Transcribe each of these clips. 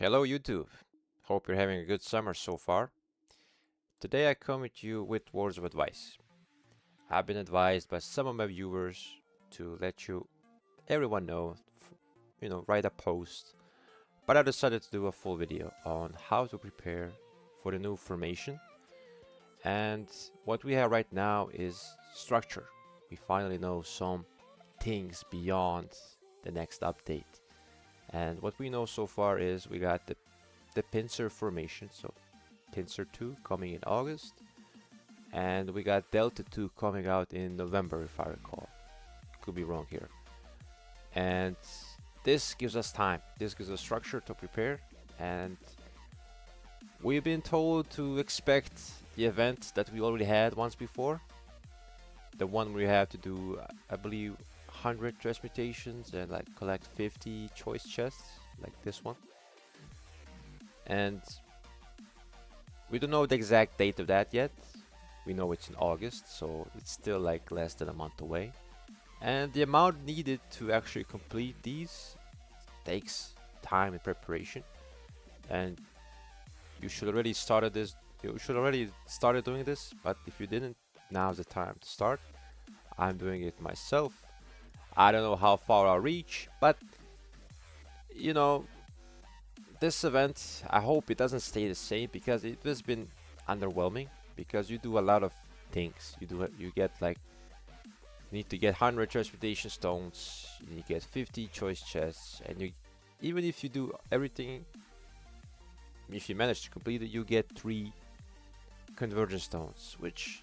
Hello YouTube. Hope you're having a good summer so far. Today I come at you with words of advice. I've been advised by some of my viewers to let everyone know, write a post, but I decided to do a full video on how to prepare for the new formation. And what we have right now is structure. We finally know some things beyond the next update. And what we know so far is we got the pincer formation, so Pincer 2 coming in August, and we got Delta 2 coming out in November, if I recall. Could be wrong here. And this gives us time. This gives us structure to prepare, and we've been told to expect the event that we already had once before. The one where you have to do, I believe, 100 transmutations and like collect 50 choice chests, like this one. And we don't know the exact date of that yet. We know it's in August, so it's still like less than a month away. And the amount needed to actually complete these takes time and preparation. And you should already started this. You should already started doing this. But if you didn't, now's the time to start. I'm doing it myself. I don't know how far I'll reach, but you know, this event, I hope it doesn't stay the same because it has been underwhelming. Because you do a lot of things. You get like you need to get 100 transportation stones. You get 50 choice chests, and even if you do everything, if you manage to complete it, you get 3 convergence stones, which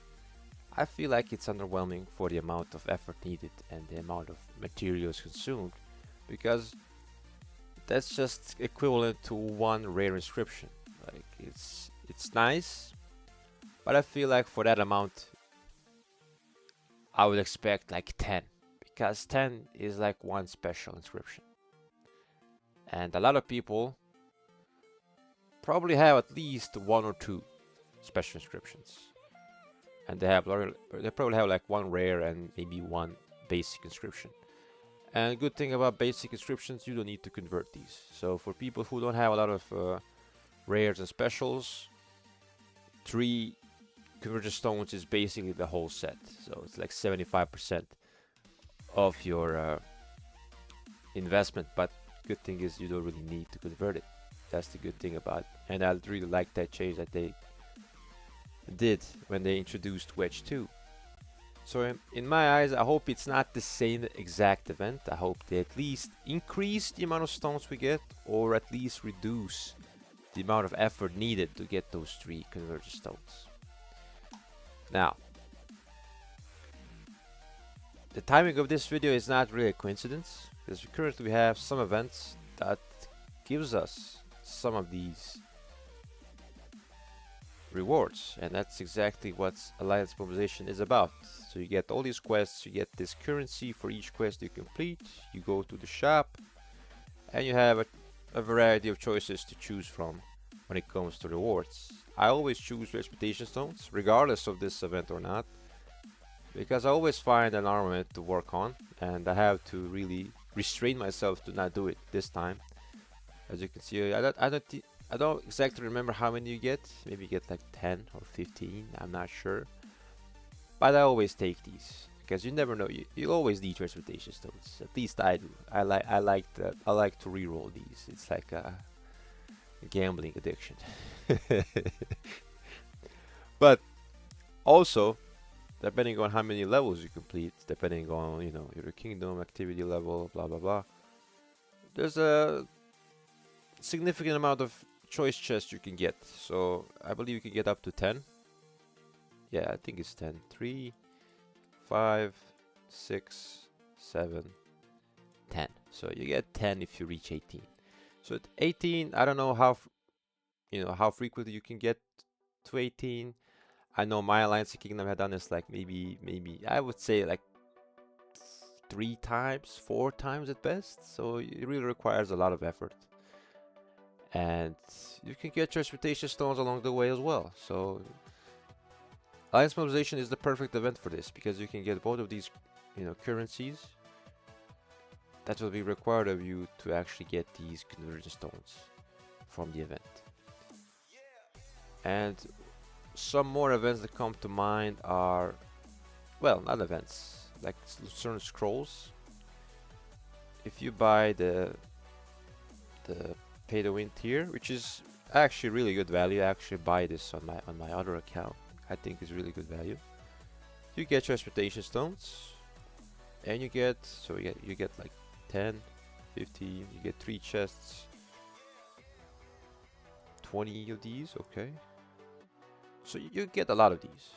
I feel like it's underwhelming for the amount of effort needed and the amount of materials consumed, because that's just equivalent to 1 rare inscription. Like it's nice, but I feel like for that amount I would expect like 10, because 10 is like 1 special inscription. And a lot of people probably have at least 1 or 2 special inscriptions. And they probably have like 1 rare and maybe 1 basic inscription. And good thing about basic inscriptions, you don't need to convert these. So for people who don't have a lot of rares and specials, 3 convergence stones is basically the whole set. So it's like 75% of your investment. But good thing is you don't really need to convert it. That's the good thing about it. And I really like that change that they did when they introduced Wedge 2. So in my eyes, I hope it's not the same exact event. I hope they at least increase the amount of stones we get, or at least reduce the amount of effort needed to get those 3 convergence stones. Now, the timing of this video is not really a coincidence, because we currently have some events that gives us some of these rewards, and that's exactly what Alliance Mobilization is about. So you get all these quests, you get this currency for each quest you complete, you go to the shop, and you have a variety of choices to choose from when it comes to rewards. I always choose reputation stones, regardless of this event or not, because I always find an armament to work on, and I have to really restrain myself to not do it this time. As you can see, I don't exactly remember how many you get. Maybe you get like 10 or 15, I'm not sure. But I always take these, because you never know. You always need transportation stones. At least I do. I like to reroll these. It's like a gambling addiction. But also, depending on how many levels you complete, depending on your kingdom activity level, blah blah blah, there's a significant amount of choice chests you can get. So I believe you can get up to 10. Yeah, I think it's 10. 3, 5, 6, 7, 10. So you get 10 if you reach 18. So at 18, I don't know how frequently you can get to 18. I know my Alliance of Kingdom had done this like maybe I would say like 3 times, 4 times at best. So it really requires a lot of effort. And you can get transportation stones along the way as well. So Alliance Mobilization is the perfect event for this, because you can get both of these currencies that will be required of you to actually get these convergence stones from the event. And some more events that come to mind are, well, not events, like certain scrolls. If you buy the pay to win tier, which is actually really good value. I actually buy this on my other account. I think it's really good value. You get transportation stones, and you get like 10, 15. You get 3 chests, 20 of these. Okay, so you get a lot of these.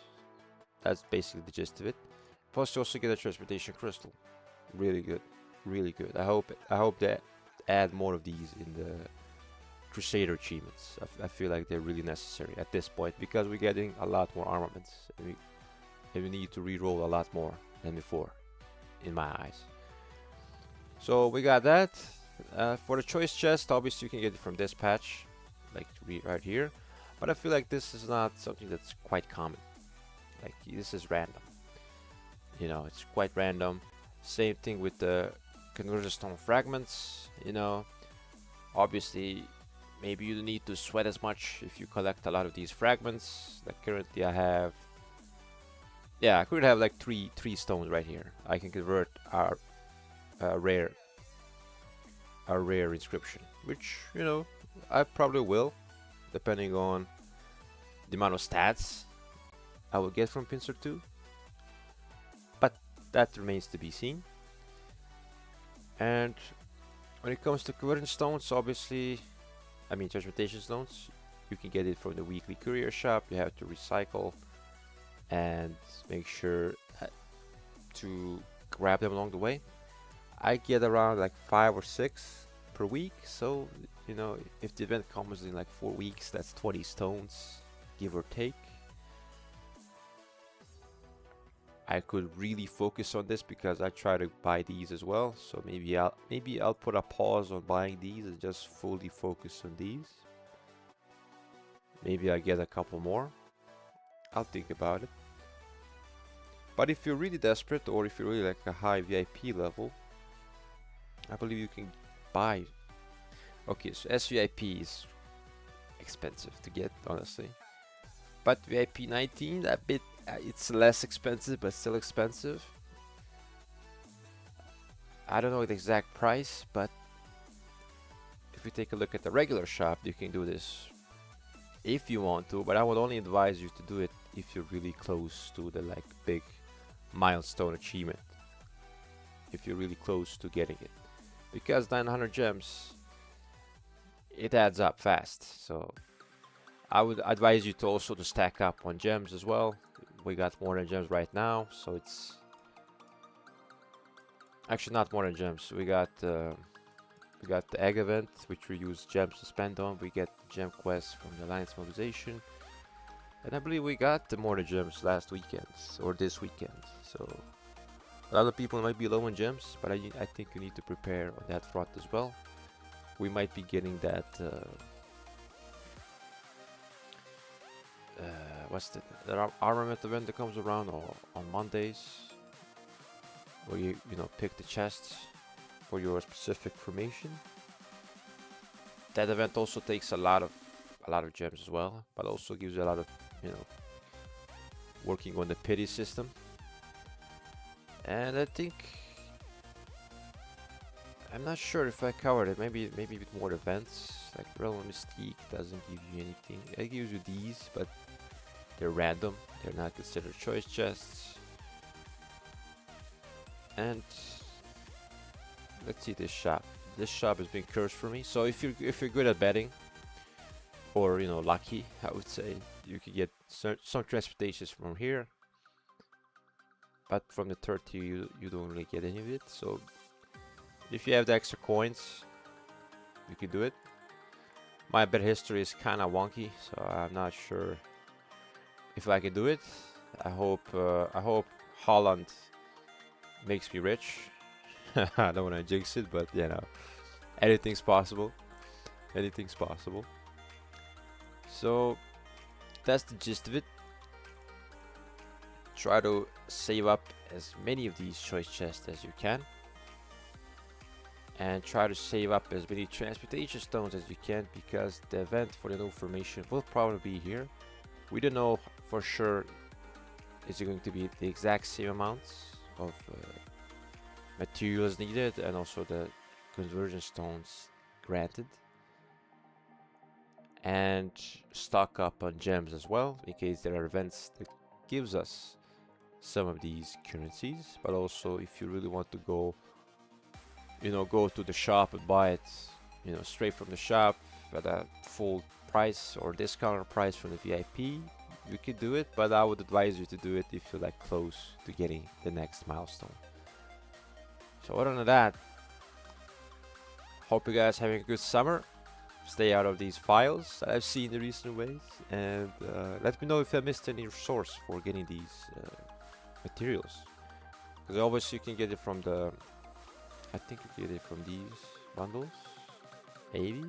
That's basically the gist of it. Plus, you also get a transportation crystal. Really good, really good. I hope that add more of these in the Crusader achievements. I feel like they're really necessary at this point because we're getting a lot more armaments, and we need to re-roll a lot more than before, in my eyes. So we got that. For the choice chest, obviously you can get it from this patch, like right here. But I feel like this is not something that's quite common. Like this is random. You know, it's quite random. Same thing with the conversion stone fragments. You know, obviously maybe you don't need to sweat as much if you collect a lot of these fragments. Like currently I have, yeah, I could have like three stones right here. I can convert our rare inscription, which, you know, I probably will, depending on the amount of stats I will get from Pincer 2. But that remains to be seen. And when it comes to conversion stones, obviously, I mean transportation stones, you can get it from the weekly courier shop. You have to recycle and make sure to grab them along the way. I get around like 5 or 6 per week, so you know, if the event comes in like 4 weeks, that's 20 stones, give or take. I could really focus on this because I try to buy these as well, so maybe I'll put a pause on buying these and just fully focus on these. Maybe I get a couple more. I'll think about it. But if you're really desperate, or if you're really like a high VIP level, I believe you can buy. Okay, so SVIP is expensive to get, honestly. But VIP 19, a bit, it's less expensive, but still expensive. I don't know the exact price, but if you take a look at the regular shop, you can do this if you want to. But I would only advise you to do it if you're really close to the like big milestone achievement. If you're really close to getting it, because 900 gems, it adds up fast. So I would advise you to also to stack up on gems as well. We got more than gems right now, so it's actually not more than gems. We got the egg event, which we use gems to spend on. We get gem quests from the Alliance mobilization, and I believe we got the more than gems last weekend or this weekend. So a lot of people might be low on gems, but I think you need to prepare on that front as well. We might be getting that. What's the armament event that comes around on Mondays, where you know pick the chests for your specific formation. That event also takes a lot of gems as well, but also gives you a lot of, you know, working on the pity system. And I think I'm not sure if I covered it. Maybe with more events. Like Realm of Mystique doesn't give you anything. It gives you these, but they're random. They're not considered choice chests. And let's see this shop. This shop has been cursed for me. So if you're good at betting, or you know lucky, I would say you could get some transportations from here. But from the 30 you don't really get any of it. So if you have the extra coins, you can do it. My bet history is kind of wonky, so I'm not sure if I can do it. I hope Holland makes me rich. I don't want to jinx it, but you know, anything's possible. Anything's possible. So that's the gist of it. Try to save up as many of these choice chests as you can. and try to save up as many transportation stones as you can, because the event for the new formation will probably be here. We don't know for sure is it going to be the exact same amounts of materials needed and also the conversion stones granted, and stock up on gems as well in case there are events that gives us some of these currencies. But also if you really want to go, you know, go to the shop and buy it, you know, straight from the shop at a full price or discounted price from the VIP, you could do it, but I would advise you to do it if you're like close to getting the next milestone. So other than that, hope you guys having a good summer. Stay out of these files that I've seen in recent ways, and let me know if I missed any source for getting these materials, because obviously you can get it from the, I think you get it from these bundles, 80,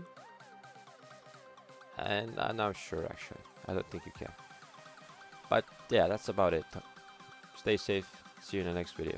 and I'm not sure actually. I don't think you can. But yeah, that's about it. Stay safe. See you in the next video.